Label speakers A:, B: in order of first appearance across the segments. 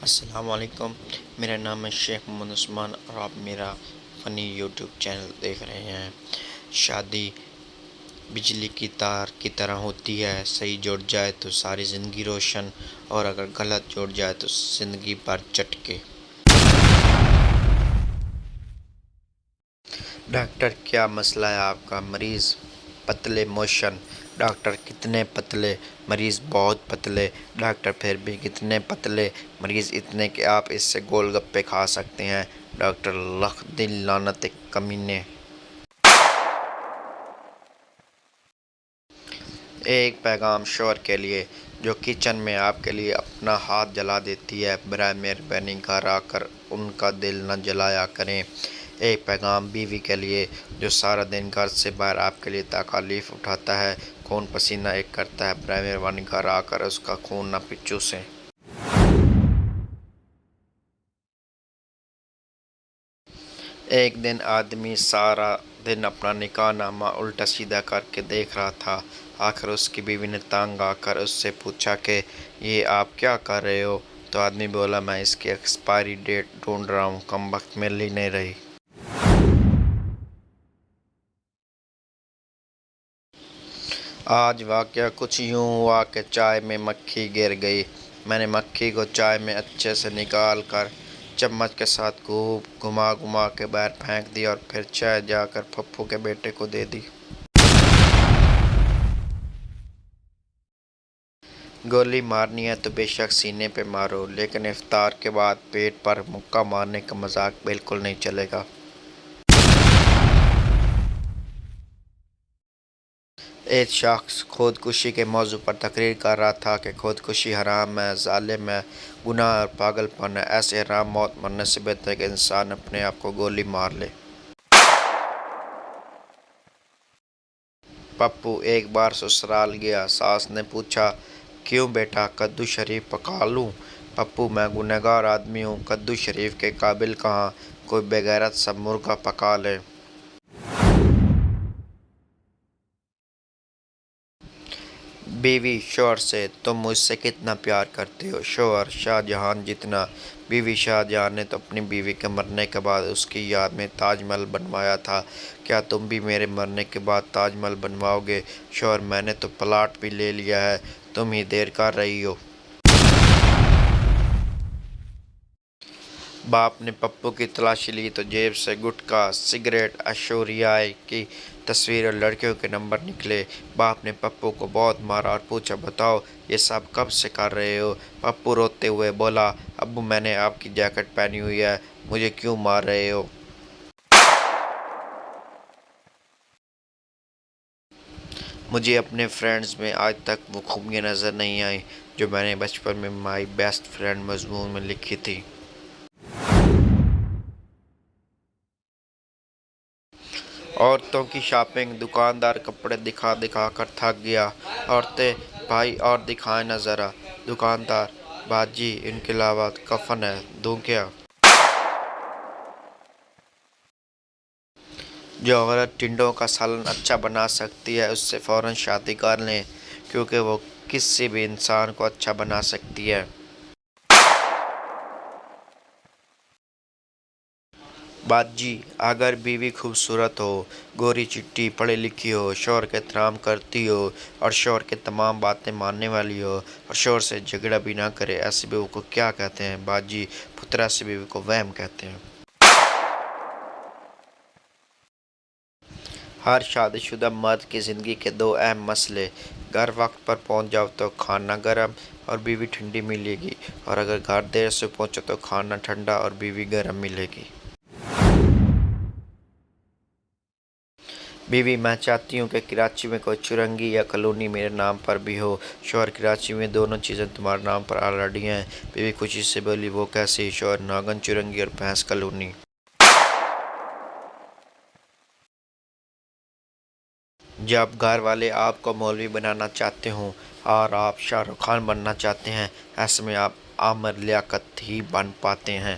A: السلام علیکم، میرا نام ہے شیخ محمد عثمان اور آپ میرا فنی یوٹیوب چینل دیکھ رہے ہیں۔ شادی بجلی کی تار کی طرح ہوتی ہے، صحیح جڑ جائے تو ساری زندگی روشن، اور اگر غلط جڑ جائے تو زندگی بھر جھٹکے۔ ڈاکٹر کیا مسئلہ ہے آپ کا؟ مریض پتلے موشن۔ ڈاکٹر کتنے پتلے؟ مریض بہت پتلے۔ ڈاکٹر پھر بھی کتنے پتلے؟ مریض اتنے کہ آپ اس سے گول گپے کھا سکتے ہیں۔ ڈاکٹر لکھ دن لعنت کمینے۔ ایک پیغام شوہر کے لیے جو کچن میں آپ کے لیے اپنا ہاتھ جلا دیتی ہے، برائے مہربانی گھر آ کر ان کا دل نہ جلایا کریں۔ ایک پیغام بیوی کے لیے جو سارا دن گھر سے باہر آپ کے لیے تکالیف اٹھاتا ہے، خون پسینہ ایک کرتا ہے، برائے مہربانی گھر آ کر اس کا خون نہ چوسیں۔ ایک دن آدمی سارا دن اپنا نکاح نامہ الٹا سیدھا کر کے دیکھ رہا تھا۔ آخر اس کی بیوی نے تنگ آ کر اس سے پوچھا کہ یہ آپ کیا کر رہے ہو؟ تو آدمی بولا، میں اس کی ایکسپائری ڈیٹ ڈھونڈ رہا ہوں، کمبخت مل ہی نہیں رہی۔ آج واقعہ کچھ یوں ہوا کہ چائے میں مکھی گر گئی۔ میں نے مکھی کو چائے میں اچھے سے نکال کر چمچ کے ساتھ خوب گھما گھما کے باہر پھینک دی اور پھر چائے جا کر پھپھو کے بیٹے کو دے دی۔ گولی مارنی ہے تو بے شک سینے پہ مارو، لیکن افطار کے بعد پیٹ پر مکہ مارنے کا مذاق بالکل نہیں چلے گا۔ ایک شخص خودکشی کے موضوع پر تقریر کر رہا تھا کہ خودکشی حرام ہے، ظالم ہے، گناہ اور پاگل پن ہے۔ ایسے حرام موت مرنے سے بہتر ہے کہ انسان اپنے آپ کو گولی مار لے۔ پپو ایک بار سسرال گیا۔ ساس نے پوچھا، کیوں بیٹا، کدو شریف پکا لوں؟ پپو، میں گنہگار آدمی ہوں، کدو شریف کے قابل کہاں، کوئی بے غیرت سا مرغا پکا لے۔ بیوی شوہر سے، تم مجھ سے کتنا پیار کرتے ہو؟ شوہر، شاہ جہان جتنا۔ بیوی، شاہ جہان نے تو اپنی بیوی کے مرنے کے بعد اس کی یاد میں تاج محل بنوایا تھا، کیا تم بھی میرے مرنے کے بعد تاج محل بنواؤ گے؟ شوہر، میں نے تو پلاٹ بھی لے لیا ہے، تم ہی دیر کر رہی ہو۔ باپ نے پپو کی تلاشی لی تو جیب سے گٹکا، سگریٹ، ایشوریاء کی تصویر اور لڑکیوں کے نمبر نکلے۔ باپ نے پپو کو بہت مارا اور پوچھا، بتاؤ یہ سب کب سے کر رہے ہو؟ پپو روتے ہوئے بولا، ابو میں نے آپ کی جیکٹ پہنی ہوئی ہے، مجھے کیوں مار رہے ہو؟ مجھے اپنے فرینڈز میں آج تک وہ خوبیاں نظر نہیں آئیں جو میں نے بچپن میں مائی بیسٹ فرینڈ مضمون میں لکھی تھی۔ عورتوں کی شاپنگ، دکاندار کپڑے دکھا دکھا کر تھک گیا۔ عورتیں، بھائی اور دکھائیں نا ذرا۔ دکاندار، باجی ان کے علاوہ کفن ہے، دوں کیا؟ جو عورت ٹنڈوں کا سالن اچھا بنا سکتی ہے اس سے فوراً شادی کر لیں، کیونکہ وہ کسی بھی انسان کو اچھا بنا سکتی ہے۔ باجی، اگر بیوی خوبصورت ہو، گوری چٹی، پڑھی لکھی ہو، شوہر کا احترام کرتی ہو اور شوہر کی تمام باتیں ماننے والی ہو اور شوہر سے جھگڑا بھی نہ کرے، ایسی بیوی کو کیا کہتے ہیں باجی؟ پھتر ایسی بیوی کو وہم کہتے ہیں۔ ہر شادی شدہ مرد کی زندگی کے دو اہم مسئلے، گھر وقت پر پہنچ جاؤ تو کھانا گرم اور بیوی ٹھنڈی ملے گی، اور اگر گھر دیر سے پہنچو تو کھانا ٹھنڈا اور بیوی گرم ملے گی۔ بیوی، میں چاہتی ہوں کہ کراچی میں کوئی چرنگی یا کالونی میرے نام پر بھی ہو۔ شوہر، کراچی میں دونوں چیزیں تمہارے نام پر آلریڈی ہیں۔ بیوی خوشی سے بولی، وہ کیسی؟ شوہر، ناگن چرنگی اور بھینس کالونی۔ جب گھر والے آپ کو مولوی بنانا چاہتے ہوں اور آپ شاہ رخ خان بننا چاہتے ہیں، ایسے میں آپ عامر لیاقت ہی بن پاتے ہیں۔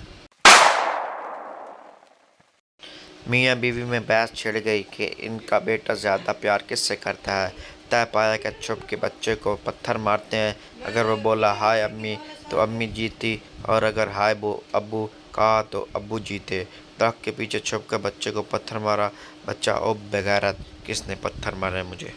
A: میاں بیوی میں بحث چھڑ گئی کہ ان کا بیٹا زیادہ پیار کس سے کرتا ہے۔ ملتا ہے پایا کہ چھپ کے بچے کو پتھر مارتے ہیں۔ اگر وہ بولا ہائے امی تو امی جیتی، اور اگر ہائے ابو کہا تو ابو جیتے۔ درخت کے پیچھے چھپ کر بچے کو پتھر مارا۔ بچہ: او بے غیرت، کس نے پتھر مارے مجھے؟